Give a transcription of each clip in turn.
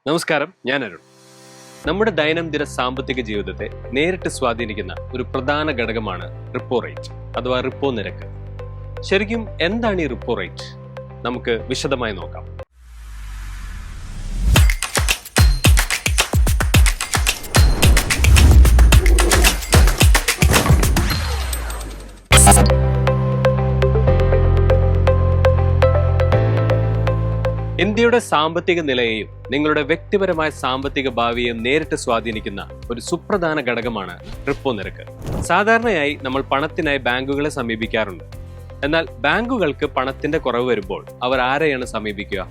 നമസ്കാരം, ഞാൻ അരുൺ. നമ്മുടെ ദൈനംദിന സാമ്പത്തിക ജീവിതത്തെ നേരിട്ട് സ്വാധീനിക്കുന്ന ഒരു പ്രധാന ഘടകമാണ് റിപ്പോ റേറ്റ് അഥവാ റിപ്പോ നിരക്ക്. ശരിക്കും എന്താണ് ഈ റിപ്പോ റേറ്റ്? നമുക്ക് വിശദമായി നോക്കാം. ഇന്ത്യയുടെ സാമ്പത്തിക നിലയെയും നിങ്ങളുടെ വ്യക്തിപരമായ സാമ്പത്തിക ഭാവിയെയും നേരിട്ട് സ്വാധീനിക്കുന്ന ഒരു സുപ്രധാന ഘടകമാണ് റിപ്പോ നിരക്ക്. സാധാരണയായി നമ്മൾ പണത്തിനായി ബാങ്കുകളെ സമീപിക്കാറുണ്ട്. എന്നാൽ ബാങ്കുകൾക്ക് പണത്തിന്റെ കുറവ് വരുമ്പോൾ അവർ ആരെയാണ് സമീപിക്കുക?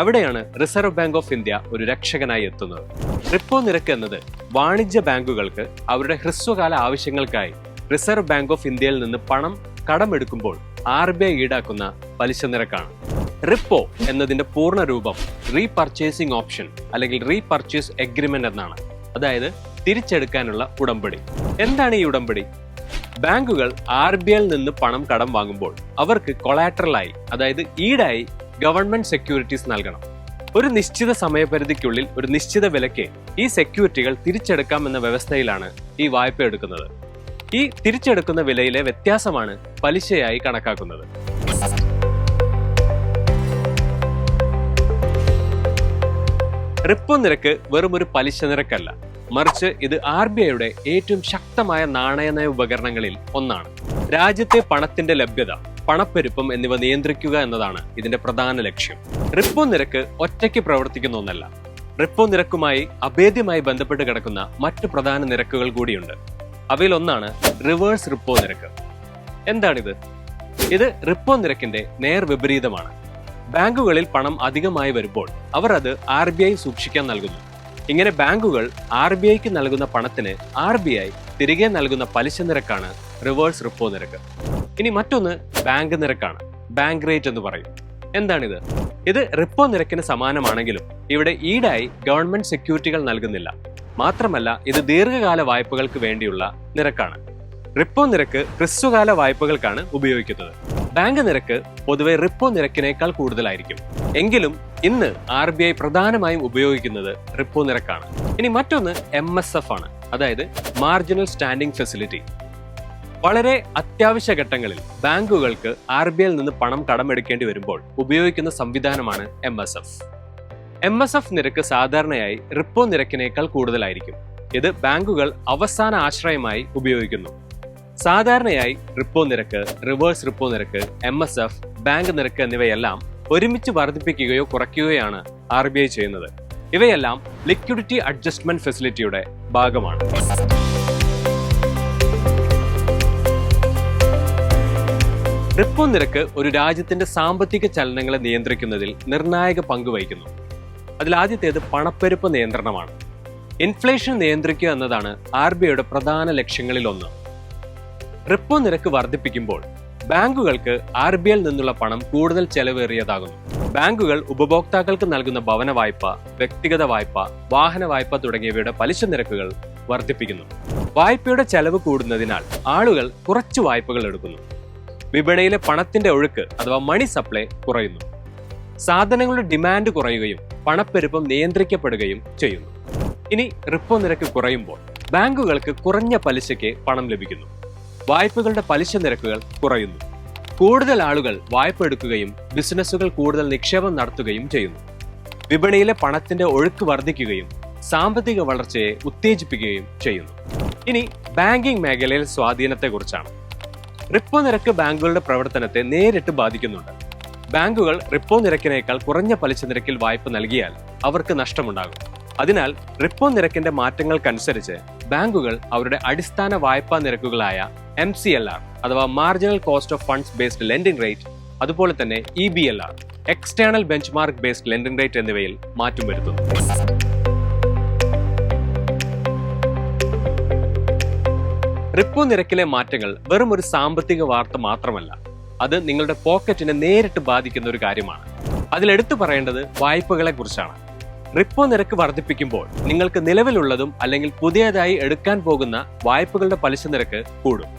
അവിടെയാണ് റിസർവ് ബാങ്ക് ഓഫ് ഇന്ത്യ ഒരു രക്ഷകനായി എത്തുന്നത്. റിപ്പോ നിരക്ക് എന്നത് വാണിജ്യ ബാങ്കുകൾക്ക് അവരുടെ ഹ്രസ്വകാല ആവശ്യങ്ങൾക്കായി റിസർവ് ബാങ്ക് ഓഫ് ഇന്ത്യയിൽ നിന്ന് പണം കടമെടുക്കുമ്പോൾ RBI ഈടാക്കുന്ന പലിശ നിരക്കാണ്. റിപ്പോ എന്നതിന്റെ പൂർണ്ണ രൂപം റീപർച്ചേസിംഗ് ഓപ്ഷൻ അല്ലെങ്കിൽ റീപർച്ചേസ് എഗ്രിമെന്റ് എന്നാണ്. അതായത് തിരിച്ചെടുക്കാനുള്ള ഉടമ്പടി. എന്താണ് ഈ ഉടമ്പടി? ബാങ്കുകൾ RBIയിൽ നിന്ന് പണം കടം വാങ്ങുമ്പോൾ അവർക്ക് കൊളാറ്ററലായി, അതായത് ഈടായി ഗവൺമെന്റ് സെക്യൂരിറ്റീസ് നൽകണം. ഒരു നിശ്ചിത സമയപരിധിക്കുള്ളിൽ ഒരു നിശ്ചിത വിലയ്ക്ക് ഈ സെക്യൂരിറ്റികൾ തിരിച്ചെടുക്കാമെന്ന വ്യവസ്ഥയിലാണ് ഈ വായ്പ എടുക്കുന്നത്. ഈ തിരിച്ചെടുക്കുന്ന വിലയിലെ വ്യത്യാസമാണ് പലിശയായി കണക്കാക്കുന്നത്. റിപ്പോ നിരക്ക് വെറും ഒരു പലിശ നിരക്കല്ല, മറിച്ച് ഇത് RBIയുടെ ഏറ്റവും ശക്തമായ നാണയനയ ഉപകരണങ്ങളിൽ ഒന്നാണ്. രാജ്യത്തെ പണത്തിന്റെ ലഭ്യത, പണപ്പെരുപ്പം എന്നിവ നിയന്ത്രിക്കുക എന്നതാണ് ഇതിന്റെ പ്രധാന ലക്ഷ്യം. റിപ്പോ നിരക്ക് ഒറ്റയ്ക്ക് പ്രവർത്തിക്കുന്ന ഒന്നല്ല. റിപ്പോ നിരക്കുമായി അഭേദ്യമായി ബന്ധപ്പെട്ട് കിടക്കുന്ന മറ്റു പ്രധാന നിരക്കുകൾ കൂടിയുണ്ട്. അവയിൽ ഒന്നാണ് റിവേഴ്സ് റിപ്പോ നിരക്ക്. എന്താണിത്? ഇത് റിപ്പോ നിരക്കിന്റെ നേർ വിപരീതമാണ്. ബാങ്കുകളിൽ പണം അധികമായി വരുമ്പോൾ അവർ അത് RBI സൂക്ഷിക്കാൻ നൽകുന്നു. ഇങ്ങനെ ബാങ്കുകൾ RBIക്ക് നൽകുന്ന പണത്തിന് RBI തിരികെ നൽകുന്ന പലിശ നിരക്കാണ് റിവേഴ്സ് റിപ്പോ നിരക്ക്. ഇനി മറ്റൊന്ന് ബാങ്ക് നിരക്കാണ്. ബാങ്ക് റേറ്റ് എന്ന് പറയും. എന്താണിത്? ഇത് റിപ്പോ നിരക്കിന് സമാനമാണെങ്കിലും ഇവിടെ ഈടായി ഗവൺമെന്റ് സെക്യൂരിറ്റികൾ നൽകുന്നില്ല. മാത്രമല്ല, ഇത് ദീർഘകാല വായ്പകൾക്ക് വേണ്ടിയുള്ള നിരക്കാണ്. റിപ്പോ നിരക്ക് ഹ്രസ്വകാല വായ്പകൾക്കാണ് ഉപയോഗിക്കുന്നത്. ബാങ്ക് നിരക്ക് പൊതുവെ റിപ്പോ നിരക്കിനേക്കാൾ കൂടുതലായിരിക്കും. എങ്കിലും ഇന്ന് RBI പ്രധാനമായും ഉപയോഗിക്കുന്നത് റിപ്പോ നിരക്കാണ്. ഇനി മറ്റൊന്ന് MSF ആണ്, അതായത് മാർജിനൽ സ്റ്റാൻഡിംഗ് ഫെസിലിറ്റി. വളരെ അത്യാവശ്യ ഘട്ടങ്ങളിൽ ബാങ്കുകൾക്ക് RBIയിൽ നിന്ന് പണം കടമെടുക്കേണ്ടി വരുമ്പോൾ ഉപയോഗിക്കുന്ന സംവിധാനമാണ് MSF. MSF നിരക്ക് സാധാരണയായി റിപ്പോ നിരക്കിനേക്കാൾ കൂടുതലായിരിക്കും. ഇത് ബാങ്കുകൾ അവസാന ആശ്രയമായി ഉപയോഗിക്കുന്നു. സാധാരണയായി റിപ്പോ നിരക്ക്, റിവേഴ്സ് റിപ്പോ നിരക്ക്, MSF, ബാങ്ക് നിരക്ക് എന്നിവയെല്ലാം ഒരുമിച്ച് വർദ്ധിപ്പിക്കുകയോ കുറയ്ക്കുകയാണ് RBI ചെയ്യുന്നത്. ഇവയെല്ലാം ലിക്വിഡിറ്റി അഡ്ജസ്റ്റ്മെന്റ് ഫെസിലിറ്റിയുടെ ഭാഗമാണ്. റിപ്പോ നിരക്ക് ഒരു രാജ്യത്തിന്റെ സാമ്പത്തിക ചലനങ്ങളെ നിയന്ത്രിക്കുന്നതിൽ നിർണായക പങ്ക് വഹിക്കുന്നു. അതിലാദ്യത്തേത് പണപ്പെരുപ്പ് നിയന്ത്രണമാണ്. ഇൻഫ്ലേഷൻ നിയന്ത്രിക്കുക എന്നതാണ് RBIയുടെ പ്രധാന ലക്ഷ്യങ്ങളിൽ ഒന്ന്. റിപ്പോ നിരക്ക് വർദ്ധിപ്പിക്കുമ്പോൾ ബാങ്കുകൾക്ക് RBIയിൽ നിന്നുള്ള പണം കൂടുതൽ ചെലവേറിയതാകുന്നു. ബാങ്കുകൾ ഉപഭോക്താക്കൾക്ക് നൽകുന്ന ഭവന വായ്പ, വ്യക്തിഗത വായ്പ, വാഹന വായ്പ തുടങ്ങിയവയുടെ പലിശ നിരക്കുകൾ വർദ്ധിപ്പിക്കുന്നു. വായ്പയുടെ ചെലവ് കൂടുന്നതിനാൽ ആളുകൾ കുറച്ച് വായ്പകൾ എടുക്കുന്നു. വിപണിയിലെ പണത്തിന്റെ ഒഴുക്ക് അഥവാ മണി സപ്ലൈ കുറയുന്നു. സാധനങ്ങളുടെ ഡിമാൻഡ് കുറയുകയും പണപ്പെരുപ്പം നിയന്ത്രിക്കപ്പെടുകയും ചെയ്യുന്നു. ഇനി റിപ്പോ നിരക്ക് കുറയുമ്പോൾ ബാങ്കുകൾക്ക് കുറഞ്ഞ പലിശയ്ക്ക് പണം ലഭിക്കുന്നു. വായ്പകളുടെ പലിശ നിരക്കുകൾ കുറയുന്നു. കൂടുതൽ ആളുകൾ വായ്പ എടുക്കുകയും ബിസിനസ്സുകൾ കൂടുതൽ നിക്ഷേപം നടത്തുകയും ചെയ്യുന്നു. വിപണിയിലെ പണത്തിന്റെ ഒഴുക്ക് വർദ്ധിക്കുകയും സാമ്പത്തിക വളർച്ചയെ ഉത്തേജിപ്പിക്കുകയും ചെയ്യുന്നു. ഇനി ബാങ്കിംഗ് മേഖലയിൽ സ്വാധീനത്തെക്കുറിച്ചാണ്. റിപ്പോ നിരക്ക് ബാങ്കുകളുടെ പ്രവർത്തനത്തെ നേരിട്ട് ബാധിക്കുന്നുണ്ട്. ബാങ്കുകൾ റിപ്പോ നിരക്കിനേക്കാൾ കുറഞ്ഞ പലിശ നിരക്കിൽ വായ്പ നൽകിയാൽ അവർക്ക് നഷ്ടമുണ്ടാകും. അതിനാൽ റിപ്പോ നിരക്കിന്റെ മാറ്റങ്ങൾക്കനുസരിച്ച് ബാങ്കുകൾ അവരുടെ അടിസ്ഥാന വായ്പാ നിരക്കുകളായ MCLR അഥവാ marginal cost of funds based lending rate, അതുപോലെ തന്നെ EBLR external benchmark based lending rate എന്നിവയിൽ മാറ്റം വരുത്തുന്നു. റിപ്പോ നിരക്കിലെ മാറ്റങ്ങൾ വെറും ഒരു സാമ്പത്തിക വാർത്ത മാത്രമല്ല, അത് നിങ്ങളുടെ പോക്കറ്റിനെ നേരിട്ട് ബാധിക്കുന്ന ഒരു കാര്യമാണ്. അതിലെടുത്തു പറയേണ്ടത് വായ്പകളെ കുറിച്ചാണ്. റിപ്പോ നിരക്ക് വർദ്ധിപ്പിക്കുമ്പോൾ നിങ്ങൾക്ക് നിലവിലുള്ളതും അല്ലെങ്കിൽ പുതിയതായി എടുക്കാൻ പോകുന്ന വായ്പകളുടെ പലിശ നിരക്ക് കൂടും.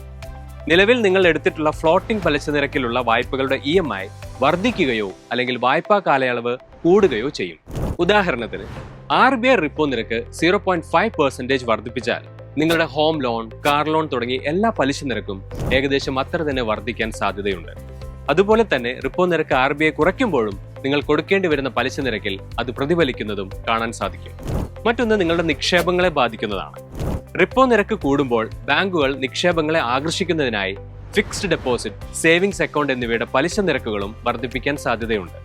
നിലവിൽ നിങ്ങൾ എടുത്തിട്ടുള്ള ഫ്ലോട്ടിംഗ് പലിശ നിരക്കിലുള്ള വായ്പകളുടെ EMI വർദ്ധിക്കുകയോ അല്ലെങ്കിൽ വായ്പാ കാലയളവ് കൂടുകയോ ചെയ്യും. ഉദാഹരണത്തിന് RBI റിപ്പോ നിരക്ക് 0.5% വർദ്ധിപ്പിച്ചാൽ നിങ്ങളുടെ ഹോം ലോൺ, കാർ ലോൺ തുടങ്ങി എല്ലാ പലിശ നിരക്കും ഏകദേശം അത്ര തന്നെ വർദ്ധിക്കാൻ സാധ്യതയുണ്ട്. അതുപോലെ തന്നെ റിപ്പോ നിരക്ക് RBI കുറയ്ക്കുമ്പോഴും നിങ്ങൾ കൊടുക്കേണ്ടി വരുന്ന പലിശ നിരക്കിൽ അത് പ്രതിഫലിക്കുന്നതും കാണാൻ സാധിക്കും. മറ്റൊന്ന് നിങ്ങളുടെ നിക്ഷേപങ്ങളെ ബാധിക്കുന്നതാണ്. റിപ്പോ നിരക്ക് കൂടുമ്പോൾ ബാങ്കുകൾ നിക്ഷേപങ്ങളെ ആകർഷിക്കുന്നതിനായി ഫിക്സ്ഡ് ഡെപ്പോസിറ്റ്, സേവിങ്സ് അക്കൗണ്ട് എന്നിവയുടെ പലിശ നിരക്കുകളും വർദ്ധിപ്പിക്കാൻ സാധ്യതയുണ്ട്.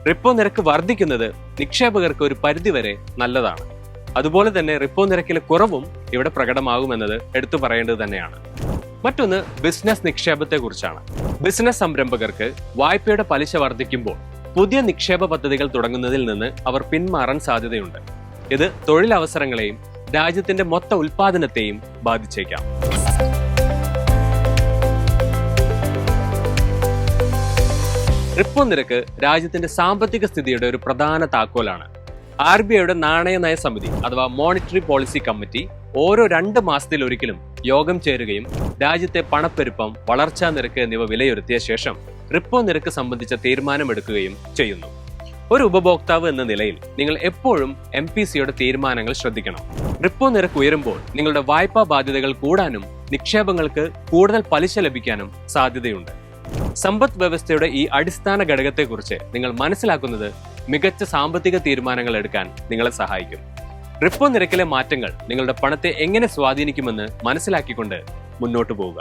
റിപ്പോ നിരക്ക് വർദ്ധിക്കുന്നത് നിക്ഷേപകർക്ക് ഒരു പരിധിവരെ നല്ലതാണ്. അതുപോലെ തന്നെ റിപ്പോ നിരക്കിലെ കുറവും ഇവിടെ പ്രകടമാകുമെന്നത് എടുത്തു പറയേണ്ടത് തന്നെയാണ്. മറ്റൊന്ന് ബിസിനസ് നിക്ഷേപത്തെ കുറിച്ചാണ്. ബിസിനസ് സംരംഭകർക്ക് വായ്പയുടെ പലിശ വർദ്ധിക്കുമ്പോൾ പുതിയ നിക്ഷേപ പദ്ധതികൾ തുടങ്ങുന്നതിൽ നിന്ന് അവർ പിന്മാറാൻ സാധ്യതയുണ്ട്. ഇത് തൊഴിലവസരങ്ങളെയും രാജ്യത്തിന്റെ മൊത്ത ഉൽപാദനത്തെയും ബാധിച്ചേക്കാം. റിപ്പോ നിരക്ക് രാജ്യത്തിന്റെ സാമ്പത്തിക സ്ഥിതിയുടെ ഒരു പ്രധാന താക്കോലാണ്. RBIയുടെ നാണയ സമിതി അഥവാ മോണിറ്ററി പോളിസി കമ്മിറ്റി ഓരോ 2 മാസത്തിലൊരിക്കലും യോഗം ചേരുകയും രാജ്യത്തെ പണപ്പെരുപ്പം, വളർച്ചാ നിരക്ക് എന്നിവ വിലയിരുത്തിയ ശേഷം റിപ്പോ നിരക്ക് സംബന്ധിച്ച തീരുമാനമെടുക്കുകയും ചെയ്യുന്നു. ഒരു ഉപഭോക്താവ് എന്ന നിലയിൽ നിങ്ങൾ എപ്പോഴും MPCയുടെ തീരുമാനങ്ങൾ ശ്രദ്ധിക്കണം. റിപ്പോ നിരക്ക് ഉയരുമ്പോൾ നിങ്ങളുടെ വായ്പാ ബാധ്യതകൾ കൂടാനും നിക്ഷേപങ്ങൾക്ക് കൂടുതൽ പലിശ ലഭിക്കാനും സാധ്യതയുണ്ട്. സമ്പദ് വ്യവസ്ഥയുടെ ഈ അടിസ്ഥാന ഘടകത്തെക്കുറിച്ച് നിങ്ങൾ മനസ്സിലാക്കുന്നത് മികച്ച സാമ്പത്തിക തീരുമാനങ്ങൾ എടുക്കാൻ നിങ്ങളെ സഹായിക്കും. റിപ്പോ നിരക്കിലെ മാറ്റങ്ങൾ നിങ്ങളുടെ പണത്തെ എങ്ങനെ സ്വാധീനിക്കുമെന്ന് മനസ്സിലാക്കിക്കൊണ്ട് മുന്നോട്ട് പോവുക.